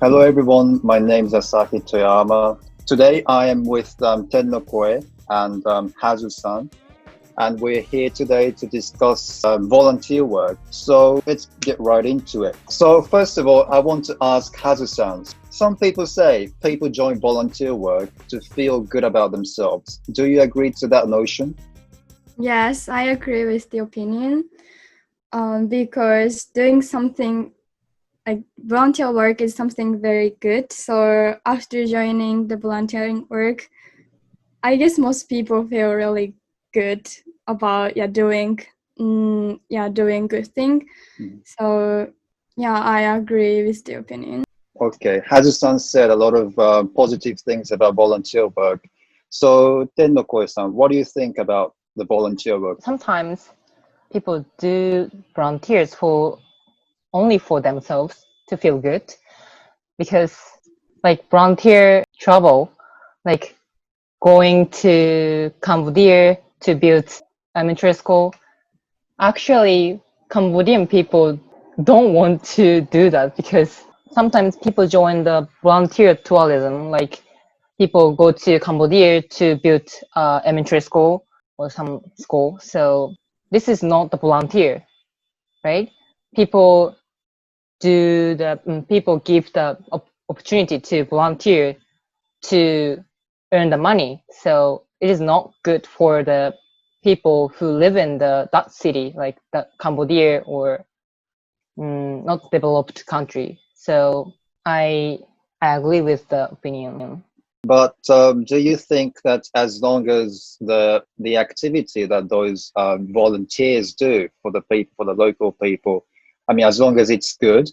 Hello everyone, my name is Asahi Toyama. Today I am with Tennokoe and Hazu-san, and we're here today to discuss volunteer work. So let's get right into it. So first of all, I want to ask Hazu-san. Some people say people join volunteer work to feel good about themselves. Do you agree to that notion? Yes, I agree with the opinion because doing something like volunteer work is something very good. So after joining the volunteering work, I guess most people feel really good about doing good thing. So I agree with the opinion. Okay, Hazu-san said a lot of positive things about volunteer work. So Tennokoe-san, what do you think about the volunteer work? Sometimes people do volunteers only for themselves to feel good, because like volunteer travel, like going to Cambodia to build elementary school. Actually, Cambodian people don't want to do that because sometimes people join the volunteer tourism, like people go to Cambodia to build elementary school or some school. So this is not the volunteer, right? People give the opportunity to volunteer to earn the money. So it is not good for the people who live in that city, like the Cambodia or not developed country. So I agree with the opinion. But do you think that as long as the activity that those volunteers do for the people, for the local people, I mean, as long as it's good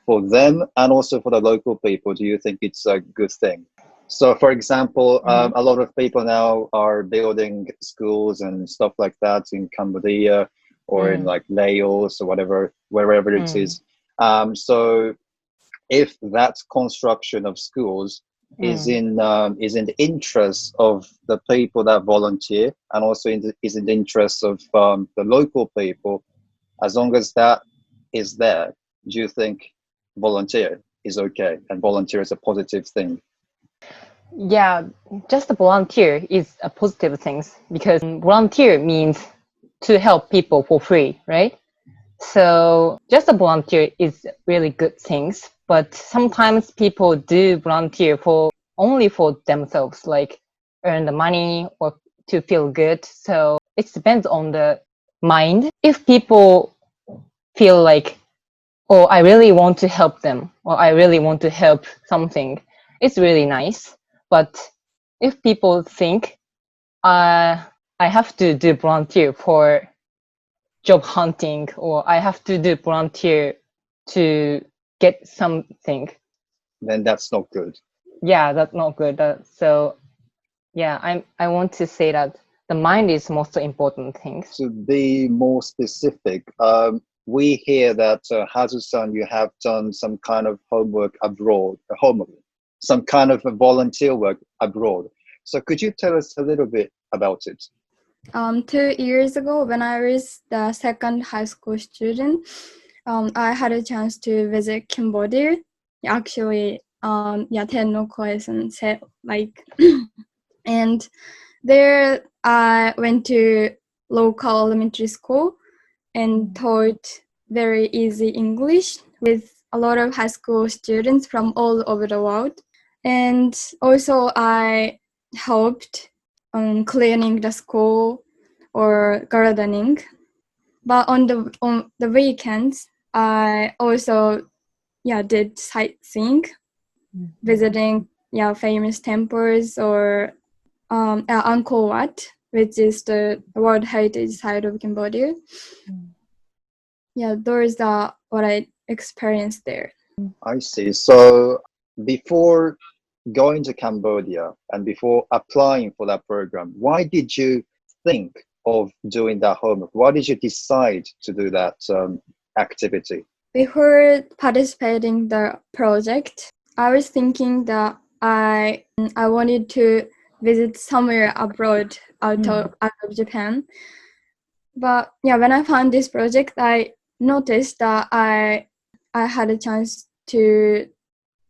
for them and also for the local people, do you think it's a good thing? So, for example, a lot of people now are building schools and stuff like that in Cambodia or in like Laos or wherever it is. So if that construction of schools is in the interest of the people that volunteer and also is in the interest of the local people, as long as that is there, do you think volunteer is okay and volunteer is a positive thing? Yeah, just a volunteer is a positive thing because volunteer means to help people for free, right? So just a volunteer is really good things, but sometimes people do volunteer only for themselves, like earn the money or to feel good. So it depends on the mind. If people feel like, oh, I really want to help them, or I really want to help something, it's really nice. But if people think, I have to do volunteer for job hunting, or I have to do volunteer to get something, then that's not good. Yeah, that's not good. So yeah, I want to say that the mind is most important thing. To be more specific, we hear that Hazu-san, you have done some kind of homework abroad, some kind of volunteer work abroad. So could you tell us a little bit about it? 2 years ago, when I was the second high school student, I had a chance to visit Cambodia. Actually, Tennokoe-san said like, and there I went to local elementary school and taught very easy English with a lot of high school students from all over the world. And also I helped cleaning the school or gardening. But on the weekends, I also did sightseeing, visiting famous temples or Angkor Wat, which is the World Heritage Site of Cambodia. Those are what I experienced there. I see. So before going to Cambodia and before applying for that program, why did you think of doing that homework? Why did you decide to do that activity? Before participating the project, I was thinking that I wanted to visit somewhere abroad out of Japan. But when I found this project, I noticed that I had a chance to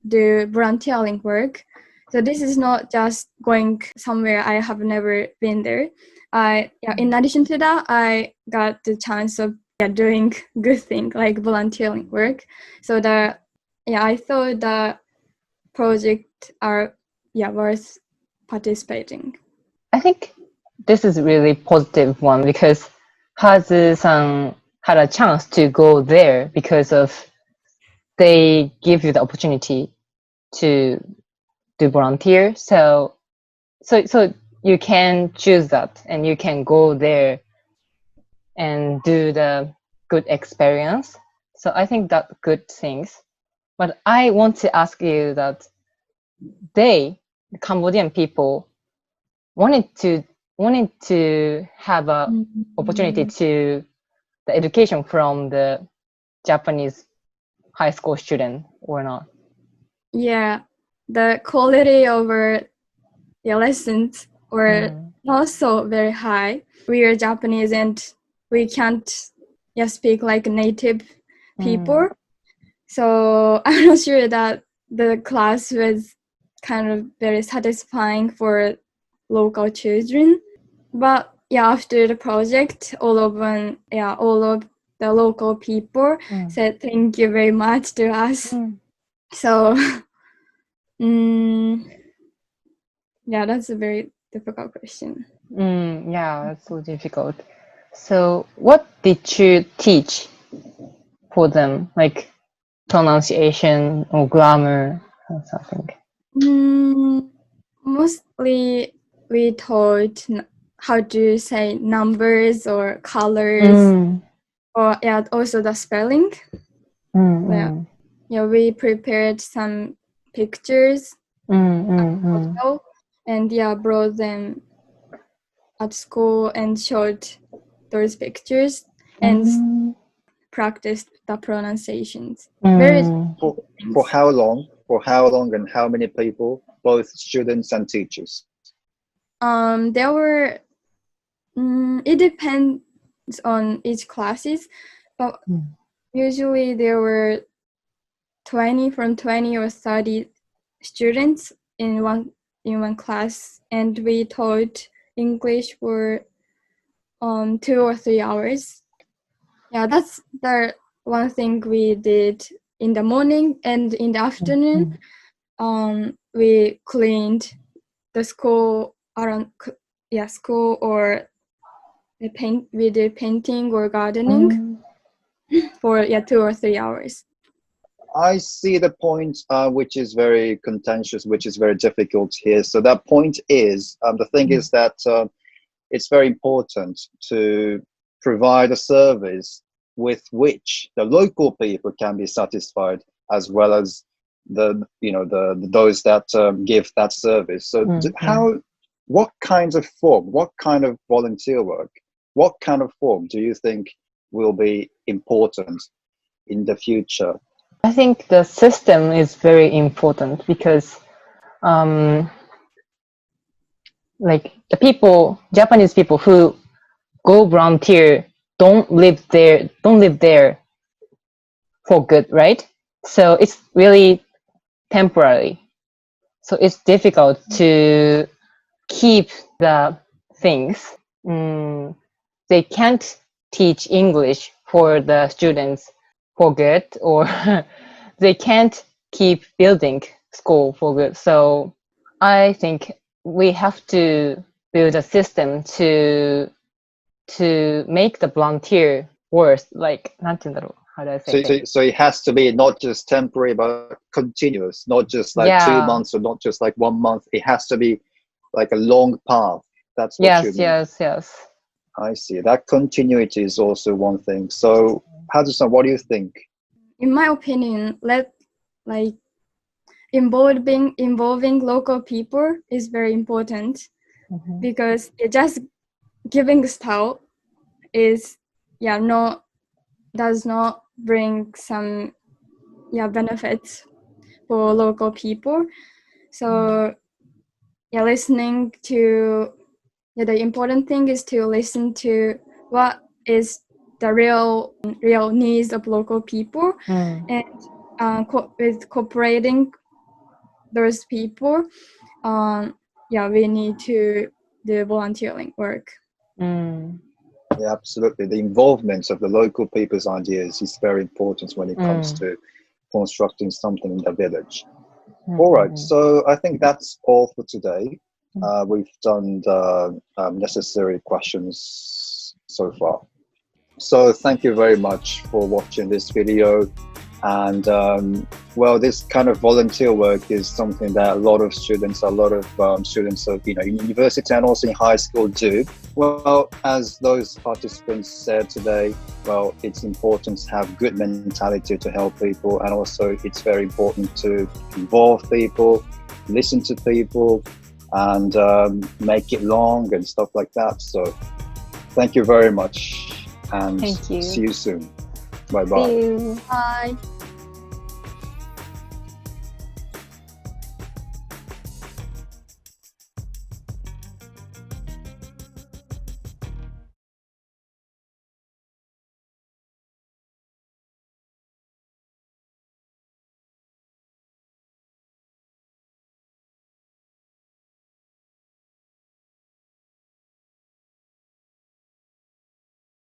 do volunteering work. So this is not just going somewhere I have never been there. In addition to that, I got the chance of doing good thing like volunteering work. So I thought the project are worth participating. I think this is really positive one because Hazu-san had a chance to go there because of they give you the opportunity to do volunteer. So you can choose that and you can go there and do the good experience. So I think that good things. But I want to ask you that the Cambodian people wanted to have a opportunity to the education from the Japanese high school student or not? Yeah, the quality of our lessons were not so very high. We are Japanese and we can't speak like native people. So I'm not sure that the class was kind of very satisfying for local children. But after the project, all of the local people said thank you very much to us. So that's a very difficult question. That's so difficult. So what did you teach for them, like pronunciation or grammar or something? Mostly we taught how to say numbers or colors, or also the spelling. We prepared some pictures also, and brought them at school and showed those pictures and practiced the pronunciations. For how long? For how long and how many people? Both students and teachers. There were. It depends on each classes, but usually there were 20 or 30 students in one class, and we taught English for 2 or 3 hours. That's the one thing we did in the morning, and in the afternoon we cleaned the school around school, or we did painting or gardening for 2 or 3 hours. I see the point, which is very contentious, which is very difficult here. So that point is, the thing is that it's very important to provide a service with which the local people can be satisfied, as well as those that give that service. So what kinds of form, what kind of volunteer work, what kind of form do you think will be important in the future? I think the system is very important because like the Japanese people who go volunteer don't live there for good, right? So it's really temporary. So it's difficult to keep the things. They can't teach English for the students for good, or they can't keep building school for good. So I think we have to build a system to make the volunteer worth, like, how do I say? So it has to be not just temporary, but continuous, not just like 2 months or not just like 1 month. It has to be like a long path. That's what you mean. Yes. I see. That continuity is also one thing. So, Hazu-san, what do you think? In my opinion, involving local people is very important, because just giving style is does not bring some benefits for local people. So listening to the important thing is to listen to what is the real needs of local people, and with cooperating those people, we need to do volunteering work. Yeah, absolutely. The involvement of the local people's ideas is very important when it comes to constructing something in the village. All right, so I think that's all for today. We've done the necessary questions so far. So thank you very much for watching this video. And well, this kind of volunteer work is something that a lot of students of university and also in high school do. Well, as those participants said today, well, it's important to have good mentality to help people, and also it's very important to involve people, listen to people, and make it long and stuff like that. So thank you very much, and see you soon. Bye bye. Bye.